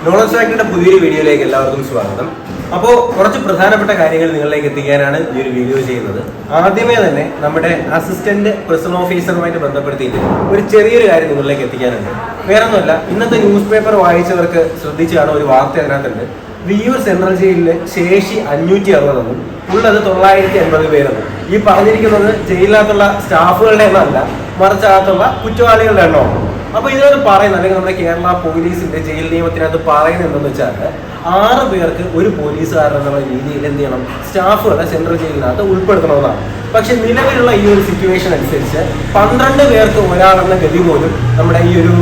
Knowledge ഫാക്ടറിയുടെ പുതിയൊരു വീഡിയോയിലേക്ക് എല്ലാവർക്കും സ്വാഗതം. അപ്പോൾ കുറച്ച് പ്രധാനപ്പെട്ട കാര്യങ്ങൾ നിങ്ങളിലേക്ക് എത്തിക്കാനാണ് ഈ ഒരു വീഡിയോ ചെയ്യുന്നത്. ആദ്യമേ തന്നെ നമ്മുടെ അസിസ്റ്റന്റ് പ്രിസൺ ഓഫീസറുമായിട്ട് ബന്ധപ്പെടുത്തിയിട്ട് ഒരു ചെറിയൊരു കാര്യം നിങ്ങളിലേക്ക് എത്തിക്കാനുണ്ട്. വേറൊന്നുമല്ല, ഇന്നത്തെ ന്യൂസ് പേപ്പർ വായിച്ചവർക്ക് ശ്രദ്ധിച്ചു കാണും, ഒരു വാർത്ത അതിനകത്തുണ്ട്. വിയ്യൂർ സെൻട്രൽ ജയിലിലെ ശേഷി 560 ഉള്ളത് 980 പേരെന്നും. ഈ പറഞ്ഞിരിക്കുന്നത് ജയിലിനകത്തുള്ള സ്റ്റാഫുകളുടെ എണ്ണമല്ല, മറിച്ചകത്തുള്ള കുറ്റവാളികളുടെ എണ്ണമാണ്. അപ്പോൾ ഇതിനകത്ത് പറയുന്നത്, അല്ലെങ്കിൽ നമ്മുടെ കേരള പോലീസിന്റെ ജയിൽ നിയമത്തിനകത്ത് പറയുന്നത് എന്തെന്ന് വെച്ചാൽ 6 പേർക്ക് ഒരു പോലീസുകാരൻ എന്നുള്ള രീതിയിൽ എന്ത് ചെയ്യണം, സ്റ്റാഫുകളെ സെൻട്രൽ ജയിലിനകത്ത് ഉൾപ്പെടുത്തണമെന്നാണ്. പക്ഷെ നിലവിലുള്ള ഈ ഒരു സിറ്റുവേഷൻ അനുസരിച്ച് 12 പേർക്ക് ഒരാളെന്ന ഗതി പോലും നമ്മുടെ ഈ ഒരു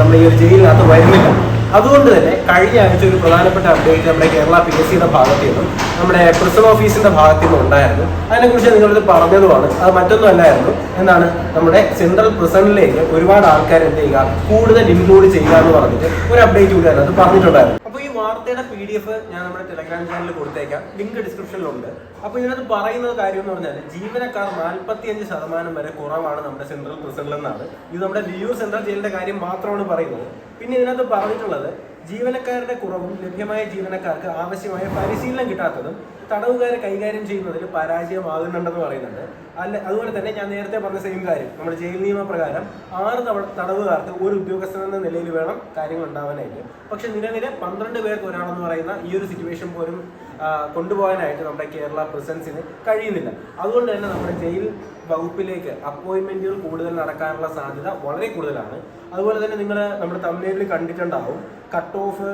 നമ്മുടെ ഈ ഒരു ജയിലിനകത്ത് വരുന്നില്ല. അതുകൊണ്ട് തന്നെ കഴിഞ്ഞ ആഴ്ച ഒരു പ്രധാനപ്പെട്ട അപ്ഡേറ്റ് നമ്മുടെ കേരള PSCയുടെ ഭാഗത്തു നിന്നും നമ്മുടെ പ്രിസൺ ഓഫീസിന്റെ ഭാഗത്തു നിന്നും ഉണ്ടായിരുന്നു. അതിനെക്കുറിച്ച് നിങ്ങളിത് പറഞ്ഞതുമാണ്. അത് മറ്റൊന്നും അല്ലായിരുന്നു, എന്താണ് നമ്മുടെ സെൻട്രൽ പ്രിസണിലേക്ക് ഒരുപാട് ആൾക്കാർ എന്ത് ചെയ്യുക, കൂടുതൽ ഇൻക്ലൂഡ് ചെയ്യുക എന്ന് പറഞ്ഞിട്ട് ഒരു അപ്ഡേറ്റ് കൂടി അതിനകത്ത് പറഞ്ഞിട്ടുണ്ടായിരുന്നു. അപ്പോൾ ഈ വാർത്തയുടെ PDF ഞാൻ നമ്മുടെ ടെലഗ്രാം ചാനലിൽ കൊടുത്തേക്കാം, ലിങ്ക് ഡിസ്ക്രിപ്ഷനിലുണ്ട്. അപ്പോൾ ഇതിനകത്ത് പറയുന്ന കാര്യം എന്ന് പറഞ്ഞാൽ ജീവനക്കാർ 45% വരെ കുറവാണ് നമ്മുടെ സെൻട്രൽ പ്രിസണിലെന്നാണ്. ഇത് നമ്മുടെ വിയ്യൂർ സെൻട്രൽ ജയിലിന്റെ കാര്യം മാത്രമാണ് പറയുന്നത്. പിന്നെ ഇതിനകത്ത് പറഞ്ഞിട്ടുള്ളത് ജീവനക്കാരുടെ കുറവും ലഭ്യമായ ജീവനക്കാർക്ക് ആവശ്യമായ പരിശീലനം കിട്ടാത്തതും തടവുകാരെ കൈകാര്യം ചെയ്യുന്നതിൽ പരാജയമാകുന്നുണ്ടെന്ന് പറയുന്നുണ്ട്. അതുപോലെ തന്നെ ഞാൻ നേരത്തെ പറഞ്ഞ സെയിം കാര്യം, നമ്മുടെ ജയിൽ നിയമപ്രകാരം 6 തടവുകാർക്ക് ഒരു ഉദ്യോഗസ്ഥൻ എന്ന നിലയിൽ വേണം കാര്യങ്ങൾ ഉണ്ടാവാനായിട്ട്. പക്ഷെ നിലവിലെ 12 പേർക്ക് ഒരാളെന്ന് പറയുന്ന ഈ ഒരു സിറ്റുവേഷൻ പോലും കൊണ്ടുപോകാനായിട്ട് നമ്മുടെ കേരള പ്രിസൺസിന് കഴിയുന്നില്ല. അതുകൊണ്ട് തന്നെ നമ്മുടെ ജയിൽ വകുപ്പിലേക്ക് അപ്പോയിൻമെന്റുകൾ കൂടുതൽ നടക്കാനുള്ള സാധ്യത വളരെ കൂടുതലാണ്. അതുപോലെ തന്നെ നിങ്ങൾ നമ്മുടെ തമിഴ്നാട്ടിൽ കണ്ടിട്ടുണ്ടാവും, കട്ട് ഓഫ്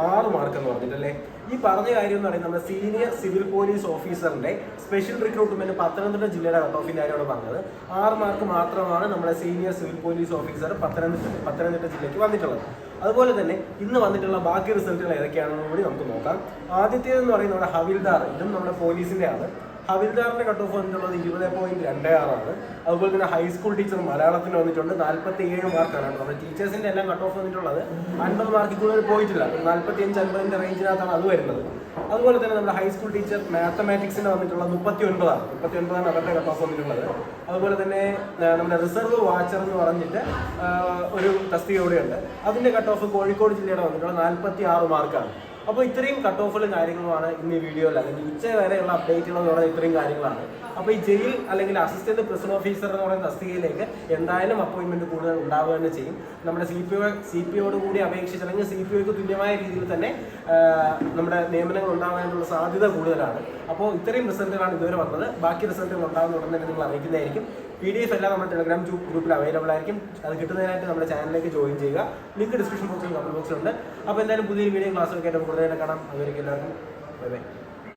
6 മാർക്ക് എന്ന് പറഞ്ഞിട്ടല്ലേ. ഈ പറഞ്ഞ കാര്യം എന്ന് പറയുന്നത് നമ്മുടെ സീനിയർ സിവിൽ പോലീസ് ഓഫീസറിന്റെ സ്പെഷ്യൽ റിക്രൂട്ട്മെന്റ് പത്തനംതിട്ട ജില്ലയുടെ കട്ട് ഓഫിന്റെ കാര്യമാണ് പറഞ്ഞത്. 6 മാർക്ക് മാത്രമാണ് നമ്മുടെ senior civil police officer Pathanamthitta ജില്ലയ്ക്ക് വന്നിട്ടുള്ളത്. അതുപോലെ തന്നെ ഇന്ന് വന്നിട്ടുള്ള ബാക്കി റിസൾട്ടുകൾ ഏതൊക്കെയാണെന്ന് കൂടി നമുക്ക് നോക്കാം. ആദ്യത്തേതെന്ന് പറയുന്നത് നമ്മുടെ ഹവിൽദാർ, ഇതും നമ്മുടെ പോലീസിന്റെ ആണ്. ഹവിൽദാറിന്റെ കട്ട് ഓഫ് വന്നിട്ടുള്ളത് 20.26 അതുപോലെ തന്നെ ഹൈസ്കൂൾ ടീച്ചർ മലയാളത്തിന് വന്നിട്ടുണ്ട് 47 മാർക്കാണ്. നമ്മുടെ ടീച്ചേഴ്സിന്റെ എല്ലാം കട്ട് ഓഫ് വന്നിട്ടുള്ളത് 50 മാർക്കിൽ കൂടുതൽ പോയിട്ടില്ല, 45-50 റേഞ്ചിനകത്താണ് അത് വരുന്നത്. അതുപോലെ തന്നെ നമ്മുടെ ഹൈസ്കൂൾ ടീച്ചർ മാത്തമാറ്റിക്സിന് വന്നിട്ടുള്ളത് 39 അവരുടെ കട്ട് ഓഫ് വന്നിട്ടുള്ളത്. അതുപോലെ തന്നെ നമ്മുടെ റിസർവ് വാച്ചർ എന്ന് പറഞ്ഞിട്ട് ഒരു തസ്തിക കൂടെയുണ്ട്, അതിന്റെ കട്ട് ഓഫ് കോഴിക്കോട് ജില്ലയുടെ വന്നിട്ടുള്ളത് 46 മാർക്കാണ്. അപ്പോൾ ഇത്രയും കട്ട് ഓഫുകളും കാര്യങ്ങളുമാണ് ഇന്ന് ഈ വീഡിയോയിൽ, അല്ലെങ്കിൽ ഉച്ച വരെയുള്ള അപ്ഡേറ്റുകൾ എന്ന് പറയുന്നത് ഇത്രയും കാര്യങ്ങളാണ്. അപ്പോൾ ഈ ജയിൽ അല്ലെങ്കിൽ അസിസ്റ്റന്റ് പ്രിസൺ ഓഫീസർ എന്ന് പറയുന്ന തസ്തികയിലേക്ക് എന്തായാലും അപ്പോയിൻമെന്റ് കൂടുതൽ ഉണ്ടാവുക തന്നെ ചെയ്യും. നമ്മുടെ CPOയോട് കൂടി അപേക്ഷിച്ച് അല്ലെങ്കിൽ CPOയ്ക്ക് തുല്യമായ രീതിയിൽ തന്നെ നമ്മുടെ നിയമനങ്ങൾ ഉണ്ടാകാനുള്ള സാധ്യത കൂടുതലാണ്. അപ്പോൾ ഇത്രയും റിസൾട്ടുകളാണ് ഇതുവരെ വന്നത്. ബാക്കി റിസൾട്ടുകൾ ഉണ്ടാകുന്ന ഉടൻ തന്നെ നിങ്ങൾ അറിയിക്കുന്നതായിരിക്കും. PDF എല്ലാം നമ്മുടെ ടെലഗ്രാം ഗ്രൂപ്പിൽ അവൈലബിൾ ആയിരിക്കും. അത് കിട്ടുന്നതിനായിട്ട് നമ്മുടെ ചാനലിലേക്ക് ജോയിൻ ചെയ്യുക. ലിങ്ക് ഡിസ്ക്രിപ്ഷൻ ബോക്സിൽ കമന്റ് ബോക്സിലുണ്ട്. അപ്പോൾ എന്തായാലും പുതിയൊരു വീഡിയോ ക്ലാസ്സൊക്കെ ആയിട്ട് കൂടുതലായിട്ട് കാണാം. അതുവരെയ്ക്കും എല്ലാവർക്കും ബൈ ബൈ.